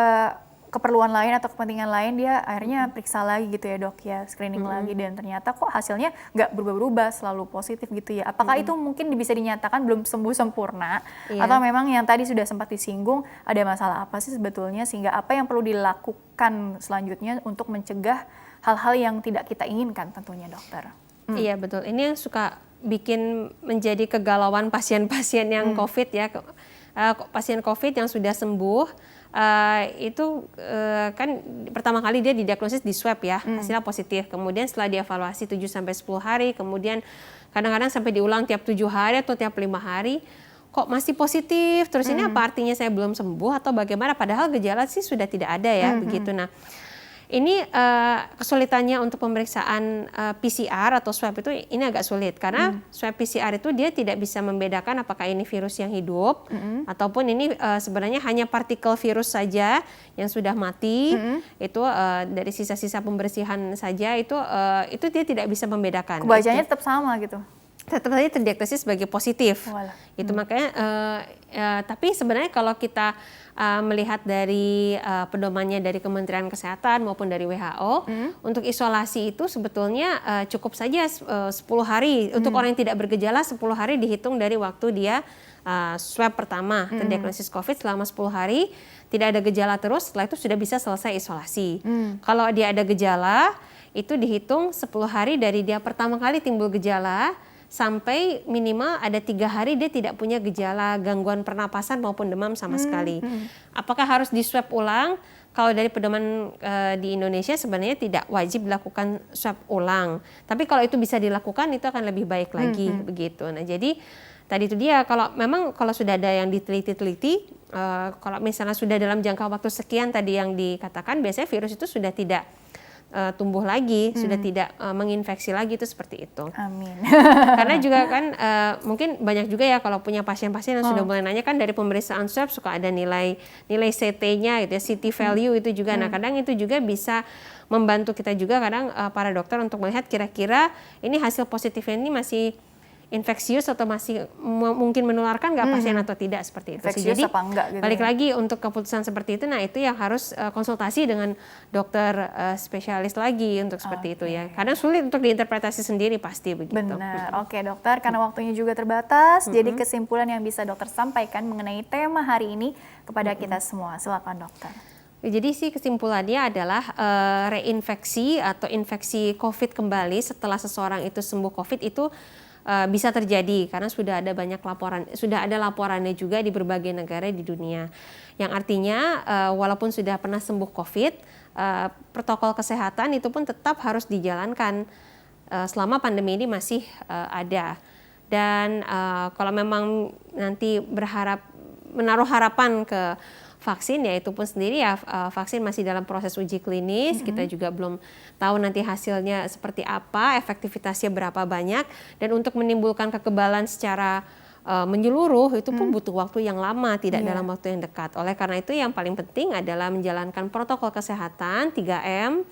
keperluan lain atau kepentingan lain, dia akhirnya periksa lagi gitu ya dok ya, screening lagi, dan ternyata kok hasilnya nggak berubah-ubah, selalu positif gitu ya. Apakah itu mungkin bisa dinyatakan belum sembuh sempurna, atau memang yang tadi sudah sempat disinggung, ada masalah apa sih sebetulnya, sehingga apa yang perlu dilakukan selanjutnya untuk mencegah hal-hal yang tidak kita inginkan tentunya dokter?
Iya betul, ini yang suka bikin menjadi kegalauan pasien-pasien yang COVID ya, pasien COVID yang sudah sembuh. Itu kan pertama kali dia didiagnosis di swab ya, hasilnya positif. Kemudian setelah dievaluasi 7-10 hari, kemudian kadang-kadang sampai diulang tiap 7 hari atau tiap 5 hari, kok masih positif, terus ini apa artinya saya belum sembuh atau bagaimana? Padahal gejala sih sudah tidak ada ya, begitu. Nah, ini kesulitannya untuk pemeriksaan PCR atau swab itu ini agak sulit karena swab PCR itu dia tidak bisa membedakan apakah ini virus yang hidup ataupun ini sebenarnya hanya partikel virus saja yang sudah mati, itu dari sisa-sisa pembersihan saja, itu dia tidak bisa membedakan.
Kebacanya tetap sama gitu?
Tetap saja terdiagnosis sebagai positif. Itu makanya tapi sebenarnya kalau kita melihat dari pedomannya dari Kementerian Kesehatan maupun dari WHO, untuk isolasi itu sebetulnya cukup saja 10 hari. Untuk orang yang tidak bergejala 10 hari dihitung dari waktu dia swab pertama terdiagnosis COVID, selama 10 hari tidak ada gejala terus, setelah itu sudah bisa selesai isolasi. Kalau dia ada gejala, itu dihitung 10 hari dari dia pertama kali timbul gejala sampai minimal ada 3 hari dia tidak punya gejala gangguan pernapasan maupun demam sama sekali. Apakah harus di swab ulang? Kalau dari pedoman di Indonesia sebenarnya tidak wajib dilakukan swab ulang. Tapi kalau itu bisa dilakukan itu akan lebih baik lagi begitu. Nah jadi tadi itu dia, kalau sudah ada yang diteliti-teliti, kalau misalnya sudah dalam jangka waktu sekian tadi yang dikatakan, biasanya virus itu sudah tidak tumbuh lagi, sudah tidak menginfeksi lagi, itu seperti itu.
Amin.
Karena juga kan mungkin banyak juga ya kalau punya pasien-pasien yang sudah mulai nanya kan dari pemeriksaan swab suka ada nilai CT-nya gitu ya, CT value itu juga. Nah kadang itu juga bisa membantu kita juga kadang para dokter untuk melihat kira-kira ini hasil positifnya ini masih infeksius atau masih mungkin menularkan nggak pasien atau tidak, seperti itu.
Infeksius
Jadi
apa enggak, gitu
balik
ya?
lagi untuk keputusan seperti itu, nah itu yang harus konsultasi dengan dokter spesialis lagi untuk seperti itu ya. Kadang sulit untuk diinterpretasi sendiri pasti begitu.
Benar, oke dokter, karena waktunya juga terbatas, jadi kesimpulan yang bisa dokter sampaikan mengenai tema hari ini kepada kita semua, silakan dokter.
Jadi sih kesimpulannya adalah reinfeksi atau infeksi COVID kembali setelah seseorang itu sembuh COVID itu bisa terjadi karena sudah ada banyak laporan, sudah ada laporannya juga di berbagai negara di dunia. Yang artinya walaupun sudah pernah sembuh COVID, protokol kesehatan itu pun tetap harus dijalankan selama pandemi ini masih ada. Dan kalau memang nanti menaruh harapan ke vaksin, ya itu pun sendiri ya vaksin masih dalam proses uji klinis, kita juga belum tahu nanti hasilnya seperti apa, efektivitasnya berapa banyak, dan untuk menimbulkan kekebalan secara menyeluruh itu pun butuh waktu yang lama, tidak dalam waktu yang dekat. Oleh karena itu yang paling penting adalah menjalankan protokol kesehatan 3M,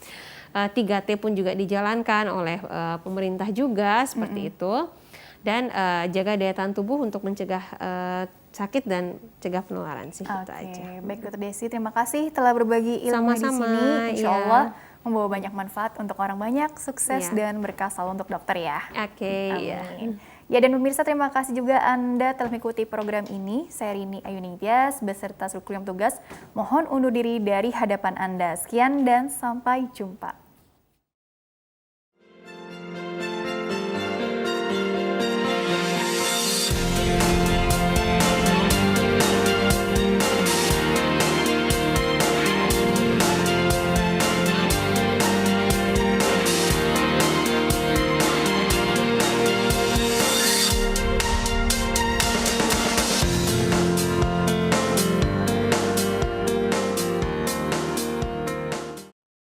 3T pun juga dijalankan oleh pemerintah juga seperti itu, dan jaga daya tahan tubuh untuk mencegah sakit dan cegah penularan sih, itu aja.
Baik Dr. Desi, terima kasih telah berbagi ilmu di sini. Insya Allah membawa banyak manfaat untuk orang banyak, sukses dan berkah selalu untuk dokter ya. Amin. Ya, dan pemirsa, terima kasih juga Anda telah mengikuti program ini. Saya Rini Ayuningtyas beserta seluruh yang tugas mohon undur diri dari hadapan Anda. Sekian dan sampai jumpa.